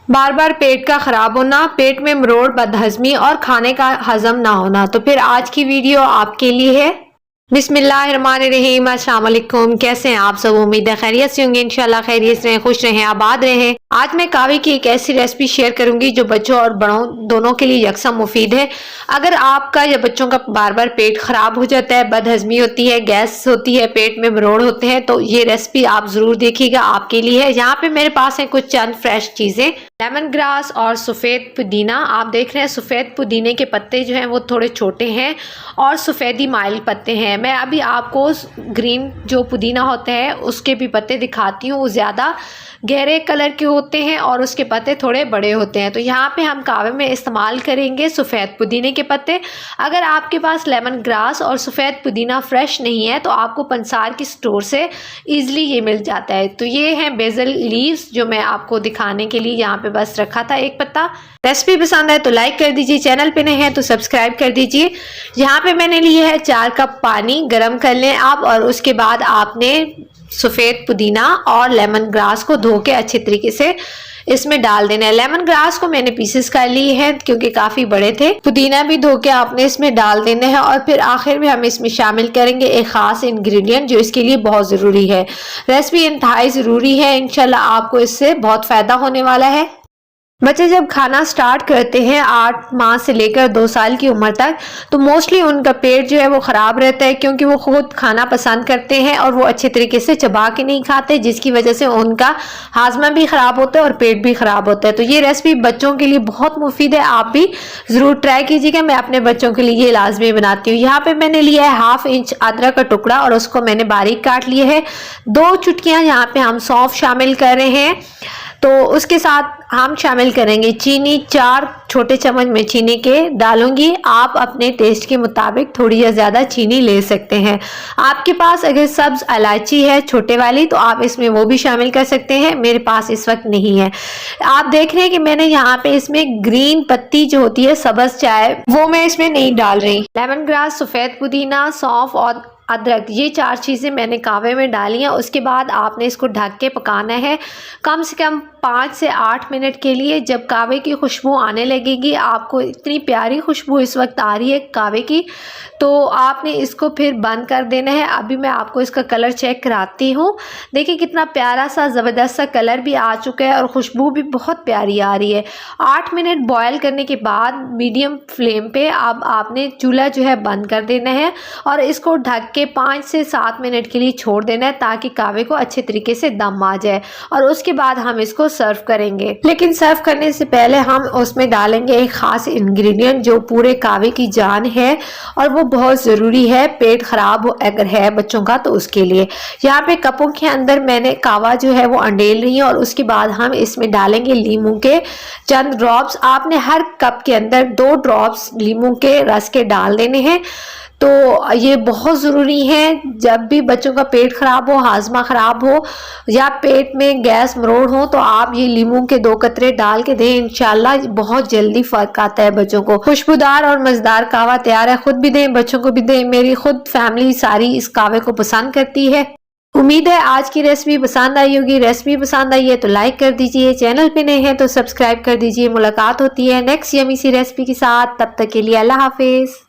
बार बार पेट का खराब होना, पेट में मरोड़, बदहजमी और खाने का हजम ना होना, तो फिर आज की वीडियो आपके लिए है। बिस्मिल्लाहिर्रहमानिर्रहीम, अस्सलाम वालेकुम। कैसे हैं आप सब? उम्मीद है खैरियत से होंगे। इंशाल्लाह खैरियत रहें, खुश रहें, आबाद रहें। आज मैं कावे की एक ऐसी रेसिपी शेयर करूंगी जो बच्चों और बड़ों दोनों के लिए यकसा मुफीद है। अगर आपका या बच्चों का बार बार पेट खराब हो जाता है, बदहजमी होती है, गैस होती है, पेट में मरोड़ होते हैं, तो ये रेसिपी आप जरूर देखिएगा, आपके लिए है। यहाँ पे मेरे पास है कुछ चंद फ्रेश चीजें, लेमन ग्रास और सफ़ेद पुदीना। आप देख रहे हैं सफ़ेद पुदीने के पत्ते जो हैं वो थोड़े छोटे हैं और सफ़ेदी माइल पत्ते हैं। मैं अभी आपको ग्रीन जो पुदीना होता है उसके भी पत्ते दिखाती हूँ। वो ज़्यादा गहरे कलर के होते हैं और उसके पत्ते थोड़े बड़े होते हैं। तो यहाँ पे हम कावे में इस्तेमाल करेंगे सफ़ेद पुदीने के पत्ते। अगर आपके पास लेमन ग्रास और सफ़ेद पुदीना फ्रेश नहीं है तो आपको पंसार की स्टोर से ईज़िली ये मिल जाता है। तो ये हैं बेसल लीव्स जो मैं आपको दिखाने के लिए यहाँ पे बस रखा था एक पत्ता। रेसिपी पसंद है तो लाइक कर दीजिए, चैनल पे नए हैं तो सब्सक्राइब कर दीजिए। यहाँ पे मैंने लिया है 4 कप पानी, गर्म कर लें आप, और उसके बाद आपने सफ़ेद पुदीना और लेमन ग्रास को धो के अच्छे तरीके से इसमें डाल देना है। लेमन ग्रास को मैंने पीसेस कर लिए हैं क्योंकि काफ़ी बड़े थे। पुदीना भी धो के आपने इसमें डाल देना है और फिर आखिर में हम इसमें शामिल करेंगे एक ख़ास इंग्रेडिएंट जो इसके लिए बहुत ज़रूरी है। रेसिपी इंतहाई ज़रूरी है, इंशाल्लाह आपको इससे बहुत फ़ायदा होने वाला है। बच्चे जब खाना स्टार्ट करते हैं 8 माह से लेकर 2 साल की उम्र तक, तो मोस्टली उनका पेट जो है वो ख़राब रहता है क्योंकि वो खुद खाना पसंद करते हैं और वो अच्छे तरीके से चबा के नहीं खाते, जिसकी वजह से उनका हाजमा भी ख़राब होता है और पेट भी ख़राब होता है। तो ये रेसिपी बच्चों के लिए बहुत मुफीद है, आप भी ज़रूर ट्राई कीजिएगा। मैं अपने बच्चों के लिए ये लाजमी बनाती हूँ। यहाँ पर मैंने लिया है 1/2 इंच अदरक का टुकड़ा और उसको मैंने बारीक काट लिया है। 2 चुटकियाँ यहाँ पर हम सौंफ शामिल कर रहे हैं। तो उसके साथ हम शामिल करेंगे चीनी, 4 छोटे चम्मच में चीनी के डालूंगी। आप अपने टेस्ट के मुताबिक थोड़ी या ज़्यादा चीनी ले सकते हैं। आपके पास अगर सब्ज़ इलायची है छोटे वाली तो आप इसमें वो भी शामिल कर सकते हैं, मेरे पास इस वक्त नहीं है। आप देख रहे हैं कि मैंने यहाँ पे इसमें ग्रीन पत्ती जो होती है सब्ज़ चाय, वो मैं इसमें नहीं डाल रही। लेमन ग्रास, सफ़ेद पुदीना, सौंफ और अदरक, ये 4 चीज़ें मैंने कावे में डाली हैं। उसके बाद आपने इसको ढक के पकाना है कम से कम 5 से 8 मिनट के लिए। जब कावे की खुशबू आने लगेगी, आपको इतनी प्यारी खुशबू इस वक्त आ रही है कावे की, तो आपने इसको फिर बंद कर देना है। अभी मैं आपको इसका कलर चेक कराती हूँ। देखिए कितना प्यारा सा ज़बरदस्त सा कलर भी आ चुका है और खुशबू भी बहुत प्यारी आ रही है। 8 मिनट बॉयल करने के बाद मीडियम फ्लेम पे अब आपने चूल्हा जो है बंद कर देना है और इसको ढक के 5 से 7 मिनट के लिए छोड़ देना है ताकि कावे को अच्छे तरीके से दम आ जाए और उसके बाद हम इसको सर्व करेंगे। लेकिन सर्व करने से पहले हम उसमें डालेंगे एक ख़ास इंग्रेडिएंट जो पूरे कावे की जान है और वो बहुत ज़रूरी है पेट ख़राब अगर है बच्चों का तो उसके लिए। यहाँ पे कपों के अंदर मैंने कावा जो है वो अंडेल रही है और उसके बाद हम इसमें डालेंगे लीमू के चंद ड्रॉप्स। आपने हर कप के अंदर 2 ड्रॉप्स लीमू के रस के डाल देने हैं। तो ये बहुत ज़रूरी है, जब भी बच्चों का पेट ख़राब हो, हाजमा ख़राब हो या पेट में गैस मरोड़ हो तो आप ये लीमू के 2 कतरे डाल के दें, इंशाल्लाह बहुत जल्दी फ़र्क आता है बच्चों को। खुशबूदार और मज़ेदार कावा तैयार है, खुद भी दें, बच्चों को भी दें। मेरी खुद फैमिली सारी इस कावे को पसंद करती है। उम्मीद है आज की रेसिपी पसंद आई होगी। रेसिपी पसंद आई है तो लाइक कर दीजिए, चैनल पे नए हैं तो सब्सक्राइब कर दीजिए। मुलाकात होती है नेक्स्ट यमी सी रेसिपी के साथ, तब तक के लिए अल्लाह हाफिज़।